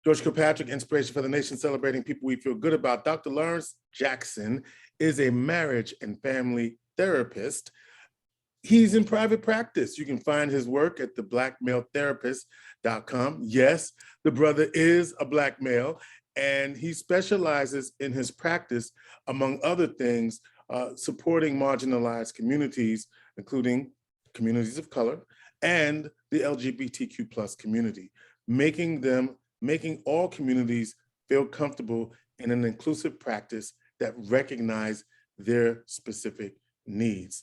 George Kilpatrick, Inspiration for the Nation, celebrating people we feel good about. Dr. Lawrence Jackson is a marriage and family therapist. He's in private practice. You can find his work at theblackmaletherapist.com. Yes, the brother is a black male, and he specializes in his practice, among other things, supporting marginalized communities, including communities of color and the LGBTQ plus community, making all communities feel comfortable in an inclusive practice that recognize their specific needs,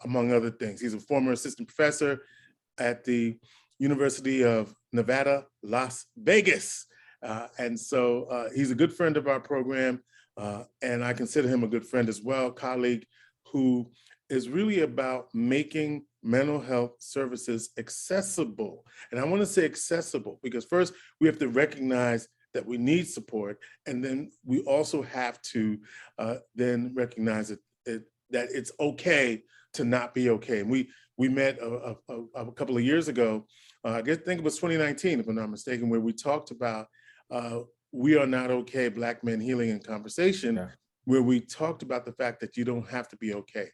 among other things. He's a former assistant professor at the University of Nevada, Las Vegas. And so he's a good friend of our program, and I consider him a good friend as well, colleague who is really about making mental health services accessible. And I want to say accessible because first we have to recognize that we need support, and then we also have to then recognize that it's okay to not be okay. And we met a couple of years ago, I think it was 2019, if I'm not mistaken, where we talked about We Are Not Okay, Black Men Healing and Conversation, where we talked about the fact that you don't have to be okay.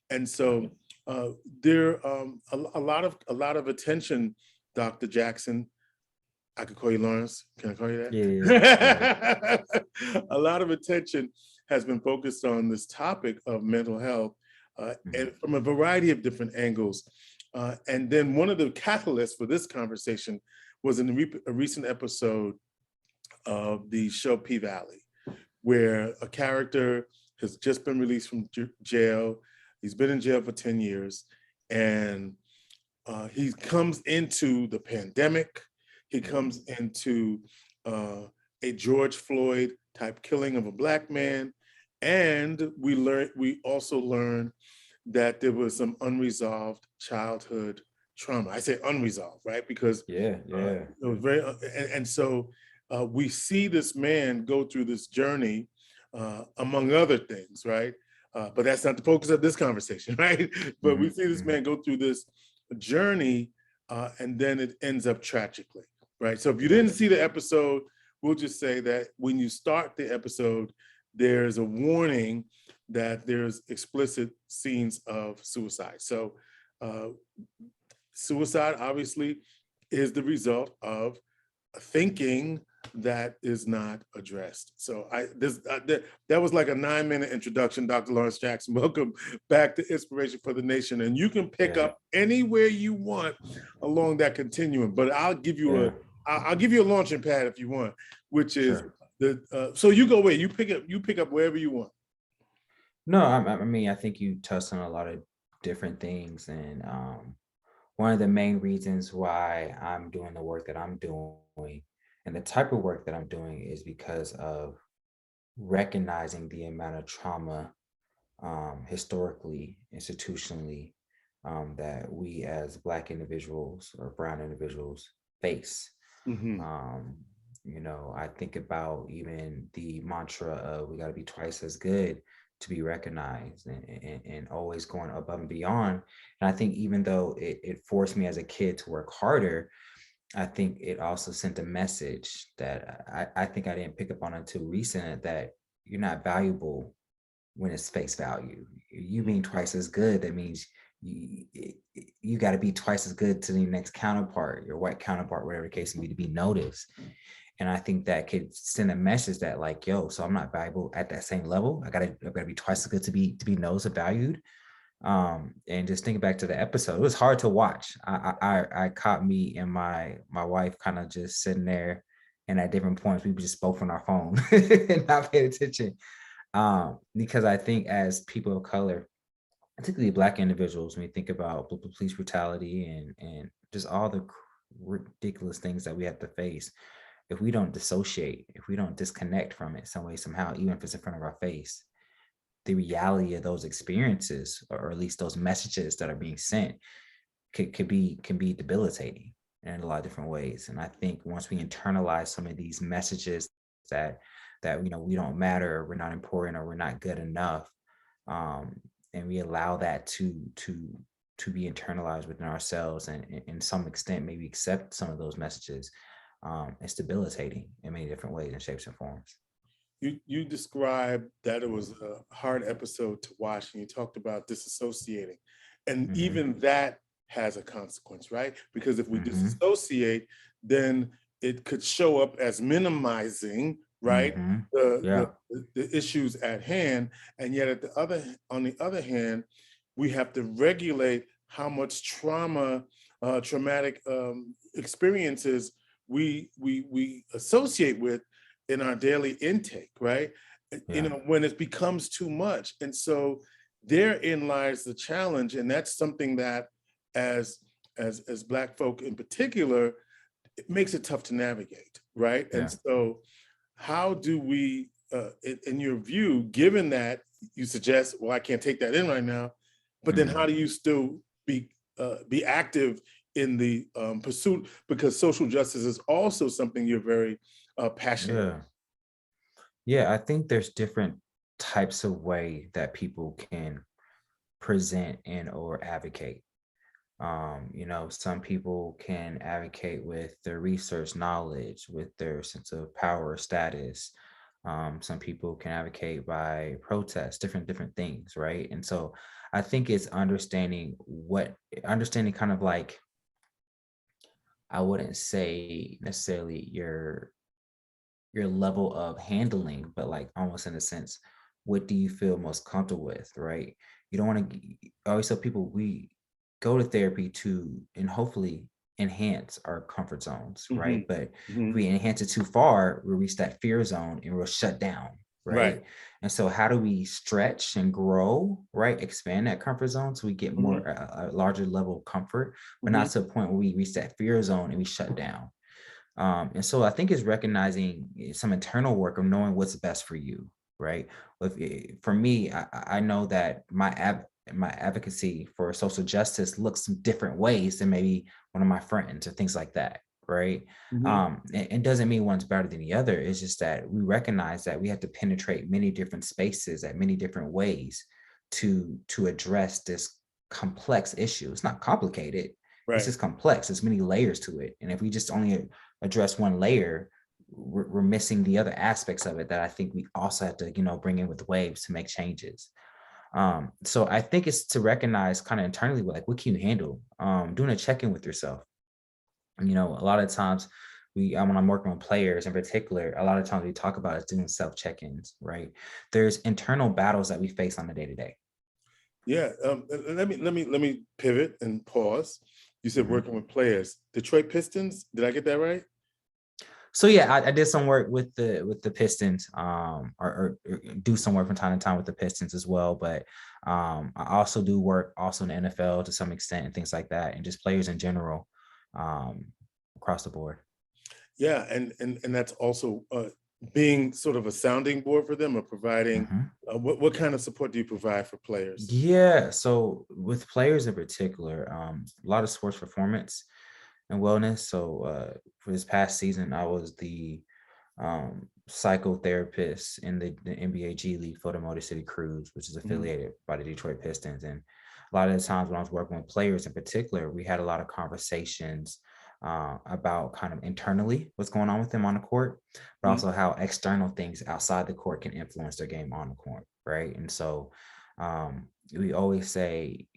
And so there a lot of attention, Dr. Jackson. I could call you Lawrence. Can I call you that? Yeah. A lot of attention has been focused on this topic of mental health, and from a variety of different angles. And then one of the catalysts for this conversation was in a recent episode of the show P-Valley, where a character has just been released from jail. He's been in jail for 10 years, and he comes into the pandemic. He comes into a George Floyd type killing of a black man. And we also learned that there was some unresolved childhood trauma. I say unresolved, right? Because it was very, and so we see this man go through this journey, among other things, right? But that's not the focus of this conversation, right? But we see this man go through this journey, and then it ends up tragically, right? So if you didn't see the episode, we'll just say that when you start the episode, there's a warning that there's explicit scenes of suicide. So suicide obviously is the result of thinking that is not addressed. So that was like a 9-minute introduction, Dr. Lawrence Jackson. Welcome back to Inspiration for the Nation. And you can pick up anywhere you want along that continuum, but I'll give you a launching pad if you want, which is so you go away, you pick up wherever you want. No, I mean, I think you touched on a lot of different things. And one of the main reasons why I'm doing the work that I'm doing and the type of work that I'm doing is because of recognizing the amount of trauma historically, institutionally, that we as Black individuals or brown individuals face. I think about even the mantra of we got to be twice as good to be recognized, and always going above and beyond. And I think even though it forced me as a kid to work harder, I think it also sent a message that I think I didn't pick up on until recent, that you're not valuable when it's face value. You being twice as good, that means you got to be twice as good to the next counterpart, your white counterpart, whatever the case may be, to be noticed. And I think that could send a message that like, yo, so I'm not valuable at that same level. I gotta be twice as good to be noticed and valued. And just thinking back to the episode, it was hard to watch. I caught me and my wife kind of just sitting there, and at different points we just spoke on our phone and not paying attention. Because I think as people of color, particularly Black individuals, when we think about police brutality and just all the ridiculous things that we have to face, if we don't dissociate, if we don't disconnect from it some way, somehow, even if it's in front of our face, the reality of those experiences, or at least those messages that are being sent, can be debilitating in a lot of different ways. And I think once we internalize some of these messages that we don't matter, or we're not important, or we're not good enough, and we allow that to be internalized within ourselves, and in some extent maybe accept some of those messages, It's debilitating in many different ways and shapes and forms. You described that it was a hard episode to watch, and you talked about disassociating, and Hmm. even that has a consequence, right? Because if we Hmm. disassociate, then it could show up as minimizing, right, Hmm. the Yeah. the issues at hand, and yet on the other hand, we have to regulate how much traumatic experiences we associate with in our daily intake, right? You Yeah. know, when it becomes too much. And so therein lies the challenge. And that's something that as as Black folk in particular, it makes it tough to navigate, right? And Yeah. so how do we, in your view, given that you suggest, well, I can't take that in right now, but then Hmm. how do you still be active in the pursuit? Because social justice is also something you're very passionate. Yeah. Yeah. I think there's different types of way that people can present and or advocate. Some people can advocate with their research knowledge, with their sense of power, status. Some people can advocate by protest, different things, right? And so I think it's understanding kind of like, I wouldn't say necessarily your level of handling, but like almost in a sense, what do you feel most comfortable with, right? You don't want to. I always tell people we go to therapy to and hopefully enhance our comfort zones, Hmm. right? But if Hmm. we enhance it too far, we'll reach that fear zone and we'll shut down, Right. right? And so, how do we stretch and grow, right? Expand that comfort zone so we get more Hmm. a larger level of comfort, but Hmm. not to a point where we reach that fear zone and we shut down. And so I think it's recognizing some internal work of knowing what's best for you, right? For me, I know that my advocacy for social justice looks some different ways than maybe one of my friends or things like that, right? Hmm. And doesn't mean one's better than the other. It's just that we recognize that we have to penetrate many different spaces at many different ways to address this complex issue. It's not complicated. It's Right. just complex. There's many layers to it. And if we just only address one layer, we're missing the other aspects of it that I think we also have to, bring in with waves to make changes. So I think it's to recognize kind of internally, like, what can you handle? Doing a check-in with yourself. A lot of times when I'm working with players in particular, a lot of times we talk about is doing self check-ins, right? There's internal battles that we face on the day to day. Yeah. Let me pivot and pause. You said Mhm. working with players. Detroit Pistons. Did I get that right? So yeah, I did some work with the Pistons, or do some work from time to time with the Pistons as well. But I also do work also in the NFL to some extent and things like that, and just players in general, um, across the board. Yeah, and that's also being sort of a sounding board for them, or providing. Mhm. What kind of support do you provide for players? Yeah. So with players in particular, a lot of sports performance and wellness. So for this past season, I was the psychotherapist in the NBA G League for the Motor City Cruise, which is Mhm. affiliated by the Detroit Pistons. And a lot of the times when I was working with players in particular, we had a lot of conversations about kind of internally what's going on with them on the court, but Mhm. also how external things outside the court can influence their game on the court, right? And so we always say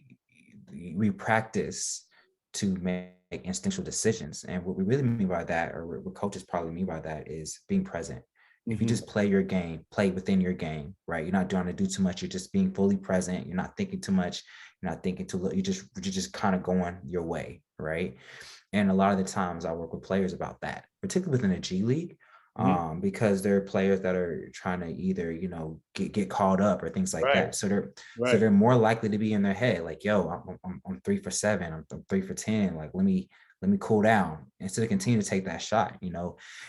we practice to make instinctual decisions. And what we really mean by that, or what coaches probably mean by that, is being present. If you Mhm. just play your game, play within your game, right? You're not trying to do too much. You're just being fully present. You're not thinking too much. You're not thinking too little. You're just kind of going your way, right? And a lot of the times I work with players about that, particularly within the G League, Mhm. because there are players that are trying to either, get caught up or things like Right. that. So they're Right. more likely to be in their head, like, yo, I'm 3 for 7, I'm 3 for 10. Like, let me cool down instead of continue to take that shot.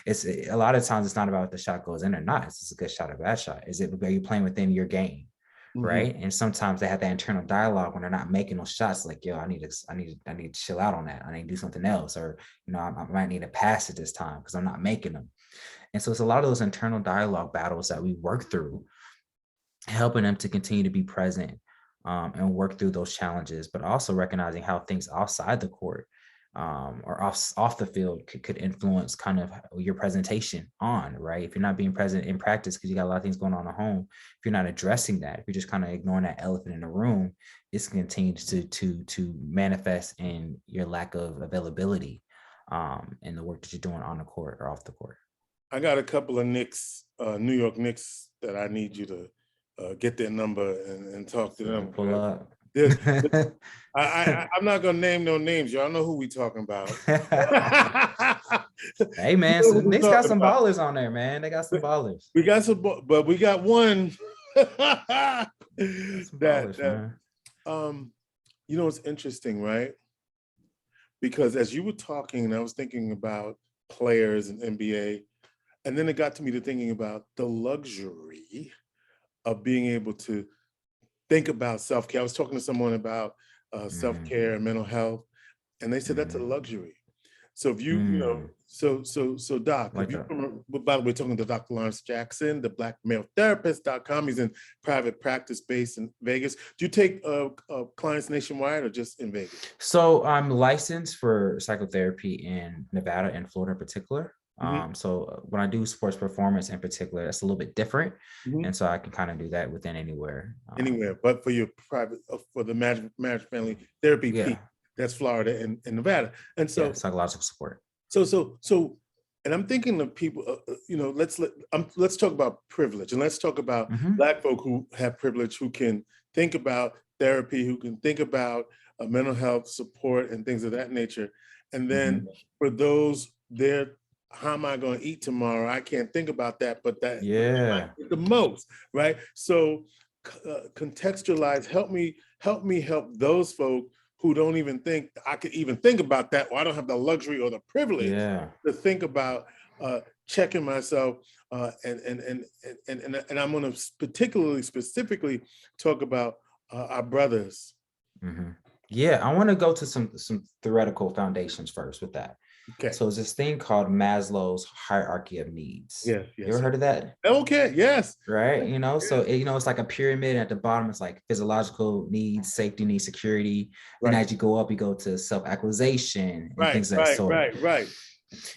It's a lot of times it's not about if the shot goes in or not. It's just a good shot or bad shot. Are you playing within your game? Mhm. Right. And sometimes they have that internal dialogue when they're not making those shots, like, yo, I need to chill out on that. I need to do something else. Or, I might need to pass it this time because I'm not making them. And so it's a lot of those internal dialogue battles that we work through, helping them to continue to be present, and work through those challenges, but also recognizing how things outside the court or off the field could influence kind of your presentation on, right? If you're not being present in practice because you got a lot of things going on at home, if you're not addressing that, if you're just kind of ignoring that elephant in the room, it's going to continue to manifest in your lack of availability in the work that you're doing on the court or off the court. I got a couple of Knicks, New York Knicks, that I need you to get their number and talk to them. Pull up. I'm not gonna name no names. Y'all know who we talking about. Hey man, You know so who we Knicks got talking some about. ballers on there, man. They got some ballers. We got some, but we got one that Ballers, man. you know, it's interesting, right? Because as you were talking, I was thinking about players and NBA, and then it got to me to thinking about the luxury of being able to think about self-care. I was talking to someone about self-care and mental health, and they said that's a luxury. So if you, you know, so Doc, Like if you, by the way, talking to Dr. Lawrence Jackson, the blackmaletherapist.com, he's in private practice based in Vegas. Do you take clients nationwide or just in Vegas? So I'm licensed for psychotherapy in Nevada and Florida in particular. So when I do sports performance in particular, that's a little bit different. And so I can kind of do that within anywhere. Anywhere, but for your private, for the marriage family therapy piece, that's Florida and Nevada. And so psychological support. So, and I'm thinking of people, you know, let's talk about privilege, and let's talk about Black folk who have privilege, who can think about therapy, who can think about mental health support and things of that nature. And then for those there, how am I going to eat tomorrow? I can't think about that, but that the most, right? So contextualize, help me help those folk who don't even think I could even think about that, or I don't have the luxury or the privilege to think about checking myself. And I'm going to specifically talk about our brothers. Yeah, I want to go to some theoretical foundations first with that. Okay. So it's this thing called Maslow's hierarchy of needs. Yes. You ever heard of that? Okay, yes. Right, you know, so you know, it's like a pyramid, and at the bottom it's like physiological needs, safety needs, security. Then as you go up, you go to self-actualization and things of that sort. Right.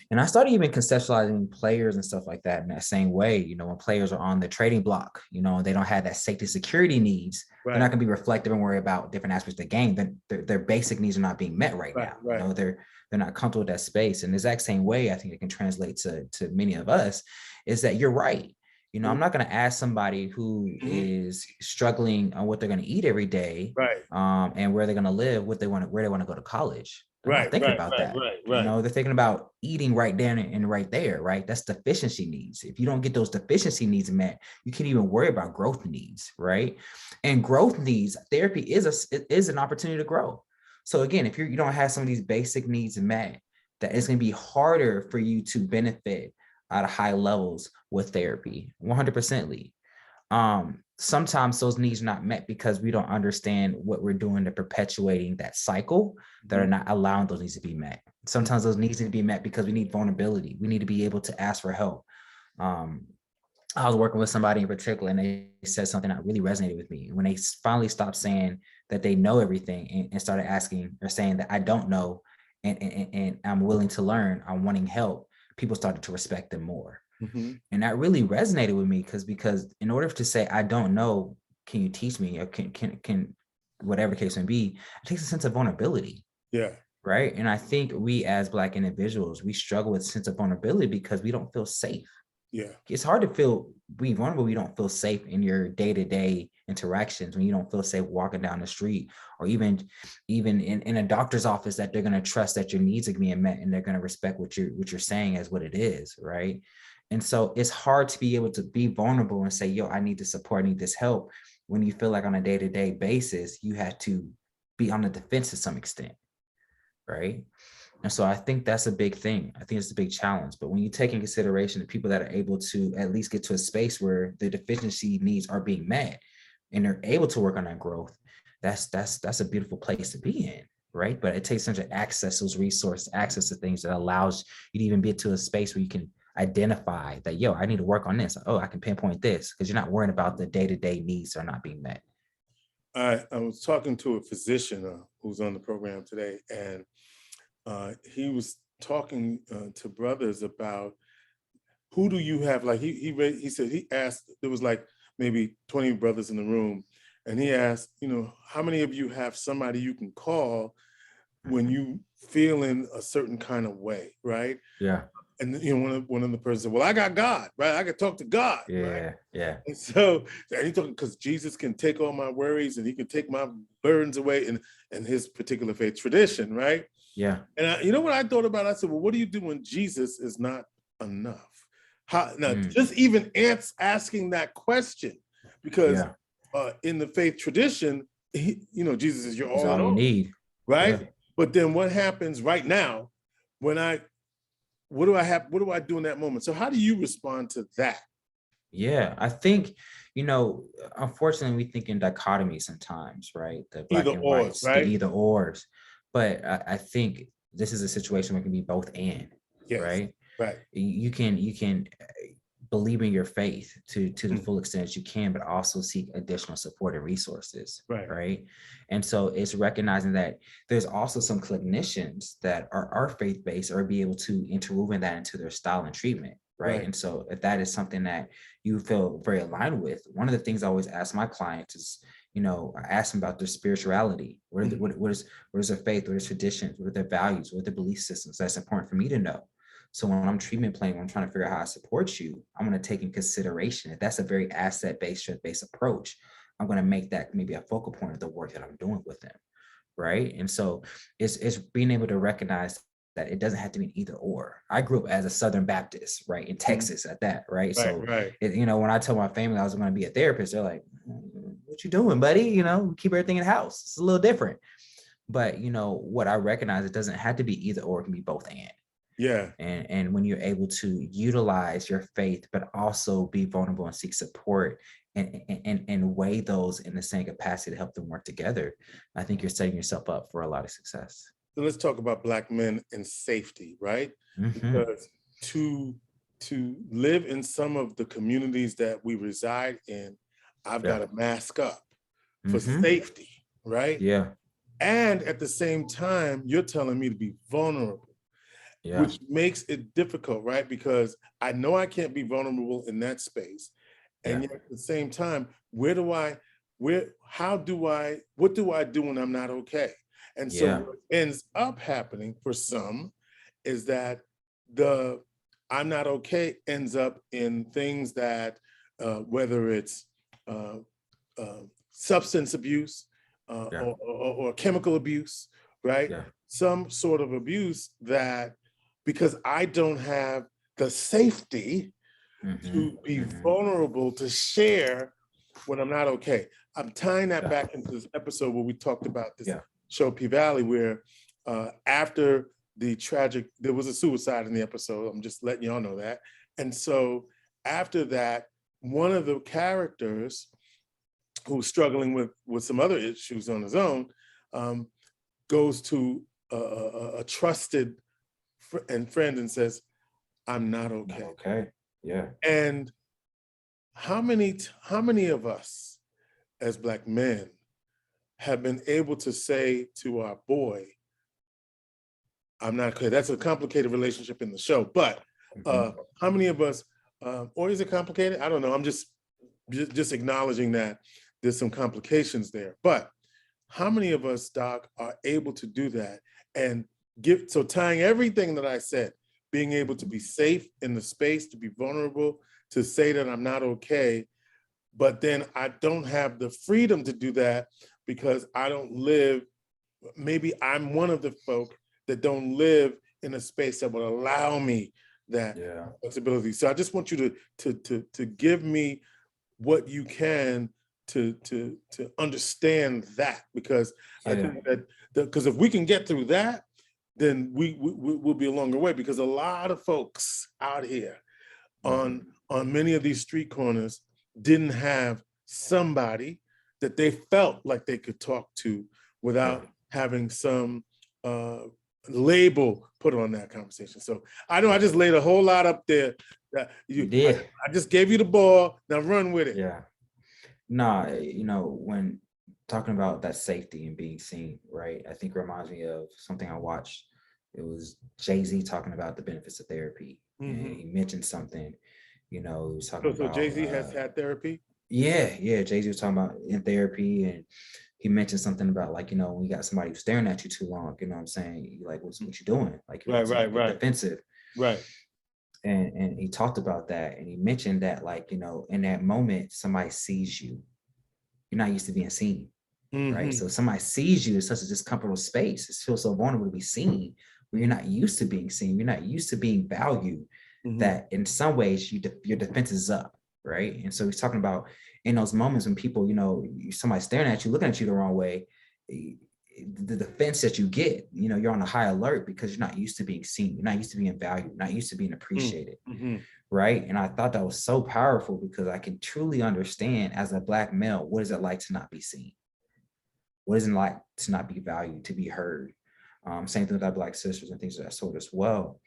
And I started even conceptualizing players and stuff like that in that same way. You know, when players are on the trading block, you know, they don't have that safety security needs. They're not going to be reflective and worry about different aspects of the game. Then their basic needs are not being met right now. You know, they're not comfortable with that space. And the exact same way, I think it can translate to many of us, is that you're right. You know, I'm not going to ask somebody who is struggling on what they're going to eat every day, and where they're going to live, where they want to go to college. They're not thinking about that. You know, they're thinking about eating right there and right there, right? That's deficiency needs. If you don't get those deficiency needs met, you can't even worry about growth needs, right? And growth needs, therapy is an opportunity to grow. So again, if you don't have some of these basic needs met, that it's going to be harder for you to benefit at a high levels with therapy, 100%. Sometimes those needs are not met because we don't understand what we're doing to perpetuating that cycle that are not allowing those needs to be met. Sometimes those needs need to be met because we need vulnerability. We need to be able to ask for help. I was working with somebody in particular, and they said something that really resonated with me. When they finally stopped saying that they know everything and started asking or saying that I don't know and I'm willing to learn, I'm wanting help, people started to respect them more. And that really resonated with me because in order to say, I don't know, can you teach me, or can whatever case may be, it takes a sense of vulnerability. Right. And I think we as Black individuals, we struggle with sense of vulnerability because we don't feel safe. It's hard to be vulnerable. We don't feel safe in your day-to-day interactions, when you don't feel safe walking down the street, or even in a doctor's office, that they're going to trust that your needs are being met and they're going to respect what you're saying as what it is. Right. And so it's hard to be able to be vulnerable and say, yo, I need the support, I need this help, when you feel like on a day-to-day basis, you have to be on the defense to some extent. Right. And so I think that's a big thing. I think it's a big challenge. But when you take in consideration the people that are able to at least get to a space where the deficiency needs are being met and they're able to work on that growth, that's a beautiful place to be in. Right. But it takes time to access those resources, access to things that allows you to even get to a space where you can identify that, yo, I need to work on this. Oh, I can pinpoint this, because you're not worrying about the day-to-day needs that are not being met. I was talking to a physician who's on the program today, and he was talking to brothers about who do you have? Like he said he asked, there was like maybe 20 brothers in the room, and he asked, how many of you have somebody you can call when you feeling a certain kind of way, right? Yeah. And one of the persons said, well, I got God, right? I could talk to God, right? Yeah. Yeah. And so, and he talking because Jesus can take all my worries and he can take my burdens away in his particular faith tradition, right? Yeah. And you know what I thought about? I said, well, what do you do when Jesus is not enough? How now? Just even asking that question, because Yeah. in the faith tradition, Jesus is your It's all in all you all, need. right? Yeah. But then what happens right now when what do I do in that moment? So how do you respond to that? Yeah. I think, unfortunately, we think in dichotomy sometimes, right? The Either black and ors, whites, the right? either ors. But I think this is a situation where it can be both and, Yes, right? right. You can believe in your faith to the Mm, full extent that you can, but also seek additional support and resources, right. right? And so it's recognizing that there's also some clinicians that are faith-based or be able to interwoven that into their style and treatment, right? Right. And so if that is something that you feel very aligned with, one of the things I always ask my clients is, I ask them about their spirituality. What is their faith? What is traditions? What are their values? What are their belief systems? That's important for me to know. So when I'm treatment planning, when I'm trying to figure out how I support you, I'm going to take in consideration if that's a very asset-based, strength-based approach. I'm going to make that maybe a focal point of the work that I'm doing with them, right? And so it's being able to recognize that it doesn't have to be an either or. I grew up as a Southern Baptist, right, in Texas at that, right? Right, So, right. when I told my family I was going to be a therapist, they're like, "What you doing, buddy? Keep everything in the house. It's a little different." But what I recognize, it doesn't have to be either or. It can be both and. Yeah. And when you're able to utilize your faith, but also be vulnerable and seek support and weigh those in the same capacity to help them work together, I think you're setting yourself up for a lot of success. So let's talk about Black men and safety, right? Mm-hmm. Because to live in some of the communities that we reside in, I've got Yeah. to mask up for Mm-hmm. safety, right? Yeah. And at the same time, you're telling me to be vulnerable, Yeah. which makes it difficult, right? Because I know I can't be vulnerable in that space. And Yeah. yet at the same time, what do I do when I'm not okay? And so Yeah. what ends up happening for some is that the I'm not okay ends up in things that whether it's uh, substance abuse Yeah. or chemical abuse, right? Yeah. Some sort of abuse that because I don't have the safety Mm-hmm. to be Mm-hmm. vulnerable to share when I'm not okay. I'm tying that Yeah. back into this episode where we talked about this Yeah. show P Valley, where after the tragic, there was a suicide in the episode. I'm just letting y'all know that. And so after that, one of the characters who's struggling with some other issues on his own goes to a trusted friend and says, I'm not okay. Okay. Yeah. And how many of us as Black men have been able to say to our boy, I'm not okay? That's a complicated relationship in the show, but Mm-hmm. how many of us, or is it complicated? I don't know. I'm just acknowledging that there's some complications there. But how many of us, Doc, are able to do that and so tying everything that I said, being able to be safe in the space, to be vulnerable, to say that I'm not okay, but then I don't have the freedom to do that because I don't live, maybe I'm one of the folk that don't live in a space that would allow me that Yeah. flexibility. So I just want you to give me what you can to understand that, because I Yeah. think that because if we can get through that, then we'll be a longer way, because a lot of folks out here Mm-hmm. on many of these street corners didn't have somebody that they felt like they could talk to Yeah. without having some label put on that conversation. So I know I just laid a whole lot up there that You did. I just gave you the ball, now run with it. Yeah. Nah, when talking about that safety and being seen, right? I think it reminds me of something I watched. it was Jay-Z talking about the benefits of therapy. And Mm-hmm. he mentioned something, he was talking So about, Jay-Z has had therapy? yeah, Jay-Z was talking about in therapy, and he mentioned something about like, when you got somebody staring at you too long, you know what I'm saying? You're like, what you doing? Like, you get defensive. Right. And he talked about that, and he mentioned that, like, in that moment, somebody sees you. You're not used to being seen, right? Mm-hmm. So if somebody sees you, it's such a discomfortable space. It feels so vulnerable to be seen, where you're not used to being seen. You're not used to being valued. Mm-hmm. That in some ways your defense is up, right? And so he's talking about in those moments when people, somebody staring at you, looking at you the wrong way, the defense that you get, you're on a high alert because you're not used to being seen. You're not used to being valued. Not used to being appreciated. Mm-hmm. Right. And I thought that was so powerful because I can truly understand as a Black male, what is it like to not be seen? What is it like to not be valued, to be heard? Same thing with our Black sisters and things of that sort as well.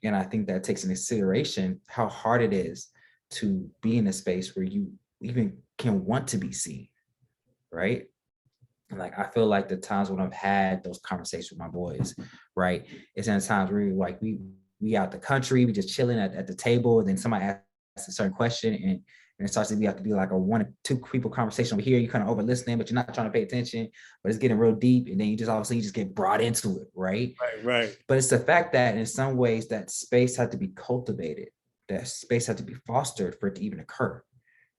And I think that takes into consideration how hard it is to be in a space where you even can want to be seen, right? Like, I feel like the times when I've had those conversations with my boys, right, it's in times where we out the country, we just chilling at the table, and then somebody asks a certain question, and it starts to be like a one or two people conversation over here. You kind of over listening, but you're not trying to pay attention, but it's getting real deep, and then you just all of a sudden you just get brought into it, right? Right. But it's the fact that in some ways that space had to be cultivated, that space had to be fostered for it to even occur.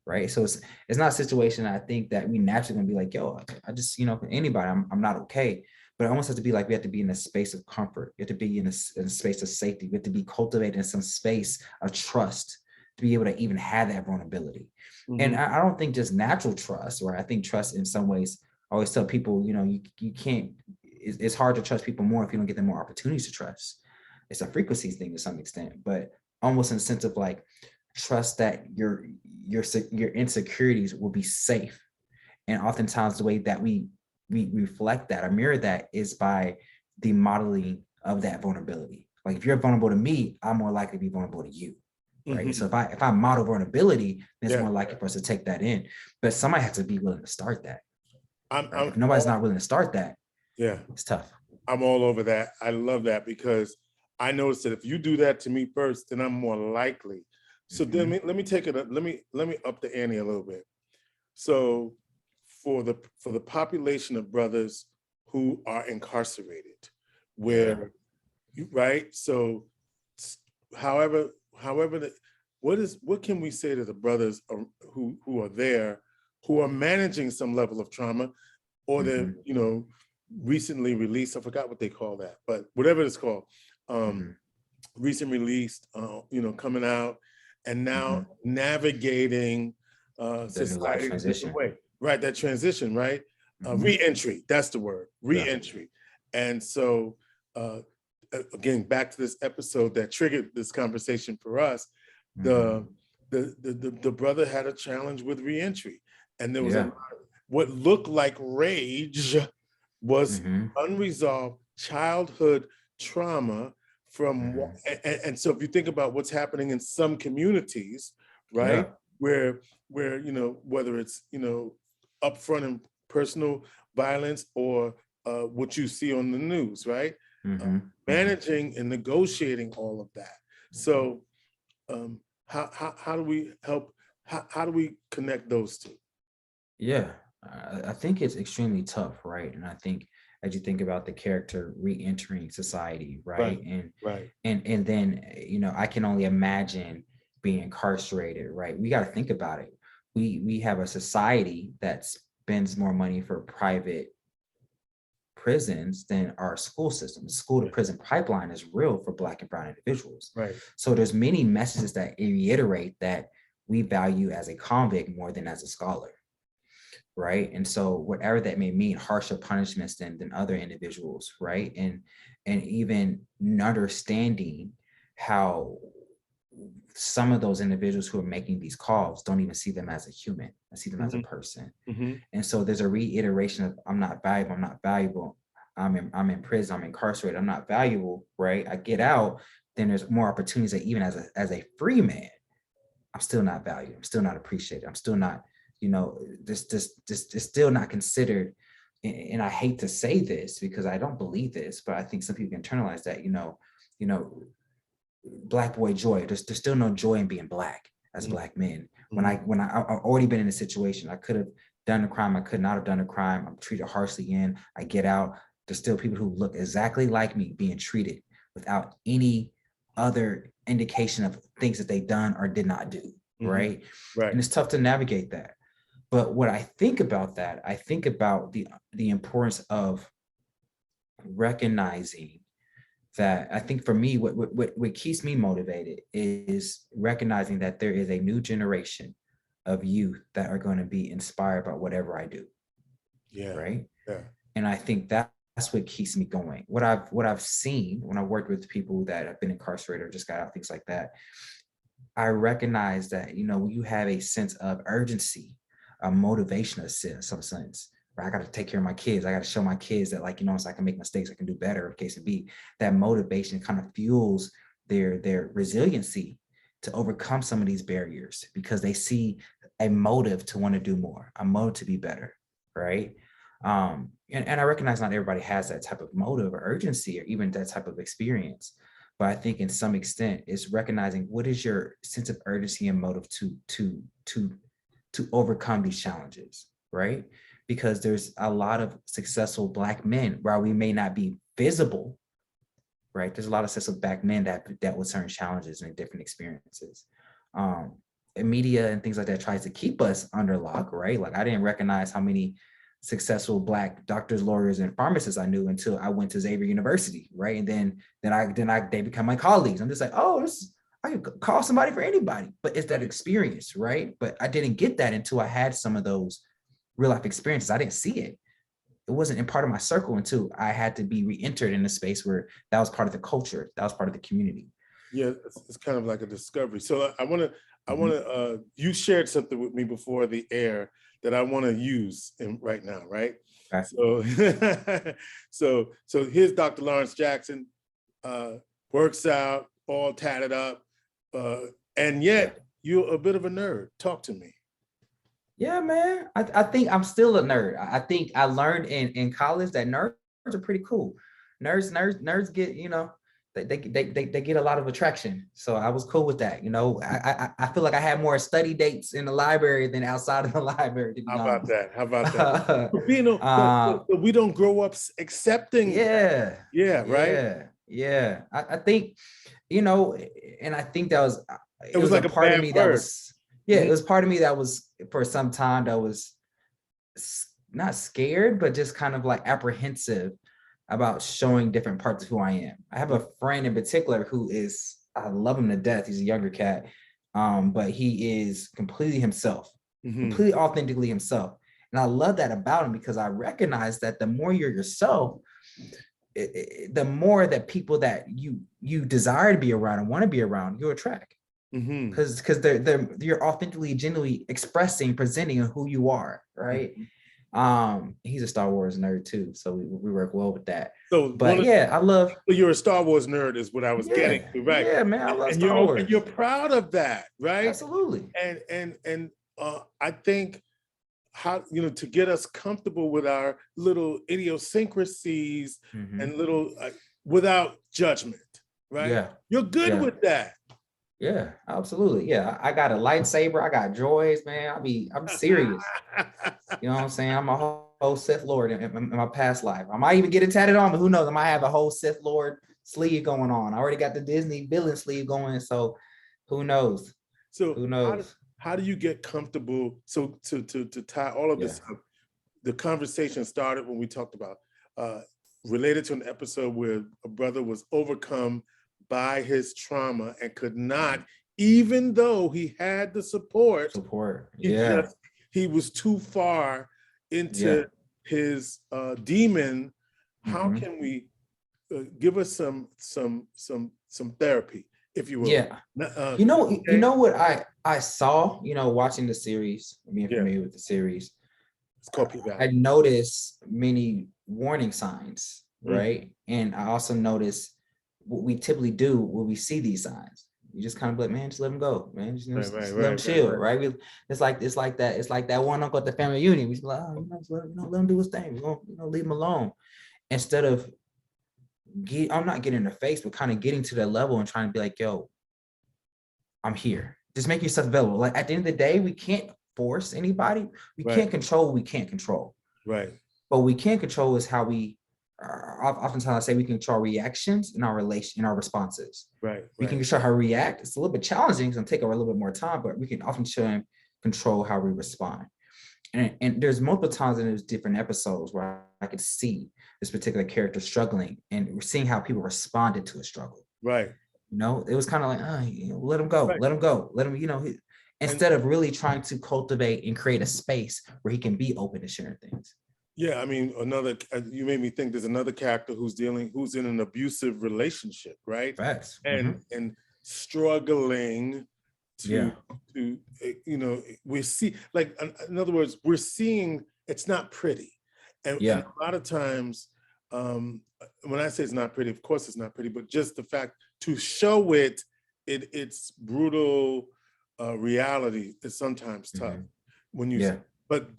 Right. So it's not a situation I think that we naturally gonna be like, yo, I just, anybody, I'm not okay. But it almost has to be like we have to be in a space of comfort. We have to be in a space of safety. We have to be cultivated in some space of trust to be able to even have that vulnerability. Mm-hmm. And I don't think just natural trust, right? I think trust in some ways, I always tell people, you can't, it's hard to trust people more if you don't get them more opportunities to trust. It's a frequency thing to some extent, but almost in the sense of like, trust that your insecurities will be safe. And oftentimes the way that we reflect that or mirror that is by the modeling of that vulnerability. Like, if you're vulnerable to me, I'm more likely to be vulnerable to you, right? Mm-hmm. So if I model vulnerability, then it's more likely for us to take that in. But somebody has to be willing to start that. Right? If nobody's not willing to start that, it's tough. I'm all over that. I love that because I noticed that if you do that to me first, then I'm more likely. So then let me take it up. Let me up the ante a little bit. So for the population of brothers who are incarcerated, where right. So however what can we say to the brothers who are there, who are managing some level of trauma, or they're recently released? I forgot what they call that, but whatever it's called, recent released, coming out. And now navigating society in a different way, right? That transition, right? Re-entry, that's the word, re-entry. And so, again, back to this episode that triggered this conversation for us, the brother had a challenge with re-entry. And there was what looked like rage was unresolved childhood trauma from, and so if you think about what's happening in some communities, right, where whether it's upfront and personal violence or what you see on the news, right, managing and negotiating all of that. So how do we help? How do we connect those two? I think it's extremely tough, right? And I think as you think about the character re-entering society, right? And then, I can only imagine being incarcerated, right? We got to think about it. We have a society that spends more money for private prisons than our school system. The school to prison pipeline is real for Black and brown individuals. Right. So there's many messages that reiterate that we value as a convict more than as a scholar. Right. And so whatever that may mean, harsher punishments than other individuals, right? And even understanding how some of those individuals who are making these calls don't even see them as a human. I see them as a person. And so there's a reiteration of I'm not valuable. I'm in prison, I'm incarcerated, I'm not valuable, right? I get out, then there's more opportunities that even as a free man, I'm still not valued, I'm still not appreciated, I'm still not, this is still not considered and I hate to say this because I don't believe this, but I think some people internalize that, you know, Black boy joy. There's still no joy in being Black as Black men. I've already been in a situation, I could have done a crime, I could not have done a crime, I'm treated harshly in, I get out, there's still people who look exactly like me being treated without any other indication of things that they've done or did not do, right? And it's tough to navigate that. But what I think about that, I think about the importance of recognizing that. I think for me, what keeps me motivated is recognizing that there is a new generation of youth that are going to be inspired by whatever I do. Yeah. Right. Yeah. And I think that's what keeps me going. What I've seen when I worked with people that have been incarcerated or just got out, things like that, I recognize that, when you have a sense of urgency, a motivation of some sense, right? I got to take care of my kids. I got to show my kids that, like, so I can make mistakes, I can do better, in case it be. That motivation kind of fuels their resiliency to overcome some of these barriers because they see a motive to want to do more, a motive to be better, right? And I recognize not everybody has that type of motive or urgency or even that type of experience. But I think in some extent it's recognizing what is your sense of urgency and motive to overcome these challenges, right? Because there's a lot of successful Black men, while we may not be visible, right? There's a lot of successful Black men that dealt with certain challenges and different experiences. And media and things like that tries to keep us under lock, right? Like, I didn't recognize how many successful Black doctors, lawyers, and pharmacists I knew until I went to Xavier University, right? And then they become my colleagues. I'm just like, oh, I could call somebody for anybody, but it's that experience, right? But I didn't get that until I had some of those real life experiences. I didn't see it. It wasn't in part of my circle until I had to be re-entered in a space where that was part of the culture, that was part of the community. Yeah, it's kind of like a discovery. So I want to, you shared something with me before the air that I want to use right now, right? Okay. So here's Dr. Lawrence Jackson, works out, all tatted up, and yet you're a bit of a nerd. Talk to me. Yeah, man. I think I'm still a nerd. I think I learned in college that nerds are pretty cool. Nerds get, they get a lot of attraction. So I was cool with that. I feel like I had more study dates in the library than outside of the library. How about that? But we don't grow up accepting. Yeah. Yeah. Right. Yeah. I think, and I think that was, it was like a part of me that was, it was part of me that was for some time that was not scared, but just kind of like apprehensive about showing different parts of who I am. I have a friend in particular who is, I love him to death. He's a younger cat, but he is completely himself, completely authentically himself. And I love that about him because I recognize that the more you're yourself, the more that people that you desire to be around and want to be around, you attract. Because you're authentically, genuinely expressing, presenting who you are, right? He's a Star Wars nerd too, so we work well with that. So, but I love. You're a Star Wars nerd, is what I was getting to, right? Yeah, man, I love Star Wars. And you're proud of that, right? Absolutely. And I think how to get us comfortable with our little idiosyncrasies and little without judgment, right? Yeah, you're good with that. Yeah, absolutely. Yeah, I got a lightsaber. I got droids, man. I'm serious. You know what I'm saying? I'm a whole Sith Lord in my past life. I might even get it tatted on, but who knows? I might have a whole Sith Lord sleeve going on. I already got the Disney villain sleeve going, so who knows? So who knows? How do you get comfortable? So to tie all of this up, the conversation started when we talked about related to an episode where a brother was overcome by his trauma and could not, even though he had the support. He was too far into his demon. How can we give us some therapy, if you will? You know what I saw, watching the series, being familiar with the series, it's called P-Valley. I noticed many warning signs, right? And I also noticed what we typically do when we see these signs. You just kind of be like, man, just let him go, man. Right, Just right, let him right, chill, right. right? It's like that one uncle at the family reunion. We just like, oh, let him do his thing. We won't, leave him alone. Instead of I'm not getting in the face, but kind of getting to that level and trying to be like, yo, I'm here. Just make yourself available. Like at the end of the day, we can't force anybody. We Right, can't control what we can't control. right, But what we can control is how we oftentimes I say we can control reactions in our responses. right, We can right, control how we react. It's a little bit challenging. It's gonna take a little bit more time, but we can often control how we respond. And there's multiple times in those different episodes where I could see this particular character struggling, and we're seeing how people responded to a struggle. right, It was kind of like, let him go, right. let him go, let him, And instead of really trying to cultivate and create a space where he can be open to sharing things. yeah, I mean, you made me think there's another character who's in an abusive relationship, right? Facts. And struggling Yeah. to we see, like, in other words, we're seeing it's not pretty. And Yeah. a lot of times, when I say it's not pretty, of course it's not pretty, but just the fact to show it's brutal reality is sometimes tough when you, Yeah. but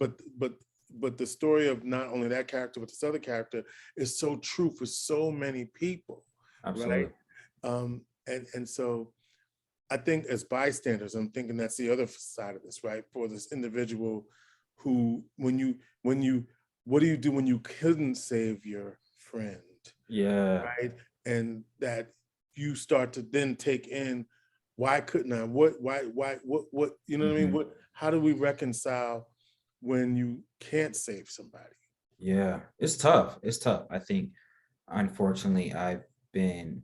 the story of not only that character, but this other character is so true for so many people, Absolutely. right? And so I think as bystanders, I'm thinking that's the other side of this, right? For this individual who, what do you do when you couldn't save your friend, Yeah. right? And that you start to then take in, why couldn't I? What, you know what I mean? How do we reconcile when you can't save somebody? Yeah. It's tough. It's tough. I think, unfortunately, I've been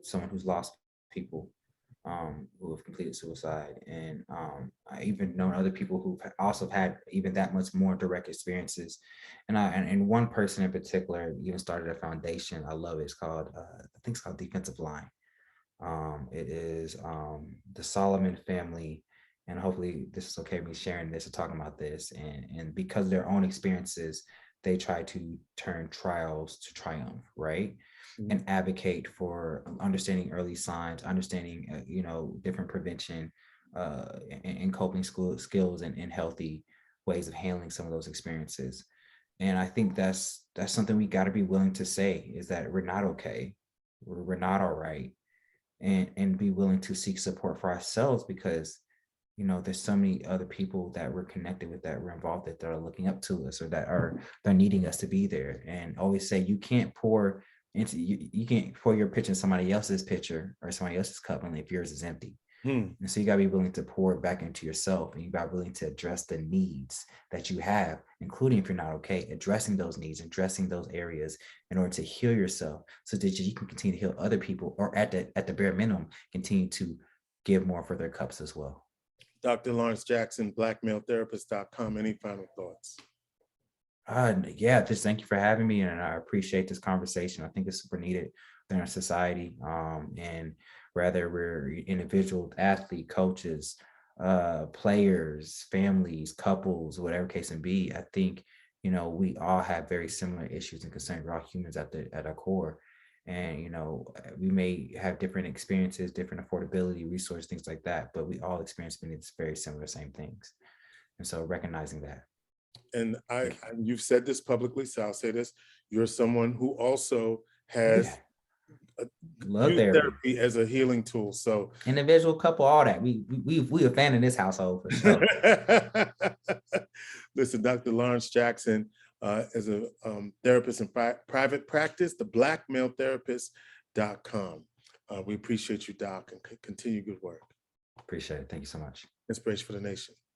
someone who's lost people who have completed suicide. And I even known other people who've also had even that much more direct experiences. And one person in particular even started a foundation. I love it. It's called, I think it's called Defensive Line. It is the Solomon family. And hopefully this is okay with me sharing this or talking about this. And because of their own experiences, they try to turn trials to triumph, right? And advocate for understanding early signs, understanding, different prevention and coping skills and healthy ways of handling some of those experiences. And I think that's something we got to be willing to say, is that we're not okay, we're not all right, and be willing to seek support for ourselves, because there's so many other people that we're connected with, that we're involved with, that are looking up to us, or they're needing us to be there. And always say, you can't pour you can't pour your pitch in somebody else's pitcher or somebody else's cup only if yours is empty. And so you got to be willing to pour it back into yourself, and you got to be willing to address the needs that you have, including, if you're not okay, addressing those needs, addressing those areas in order to heal yourself, so that you can continue to heal other people, or at the bare minimum, continue to give more for their cups as well. Dr. Lawrence Jackson, blackmaletherapist.com. Any final thoughts? Yeah, just thank you for having me, and I appreciate this conversation. I think it's super needed in our society. And whether we're individual athlete, coaches, players, families, couples, whatever case may be, I think we all have very similar issues and concerns. We're all humans at our core. And we may have different experiences, different affordability, resources, things like that, but we all experience many very similar same things. And so recognizing that. And you've said this publicly, so I'll say this: you're someone who also has Love used therapy. therapy as a healing tool. So individual, couple, all that. We a fan in this household for sure. Listen, Dr. Lawrence Jackson is a therapist in private practice, the blackmaletherapist.com. We appreciate you, Doc, and continue good work. Appreciate it. Thank you so much. Inspiration for the nation.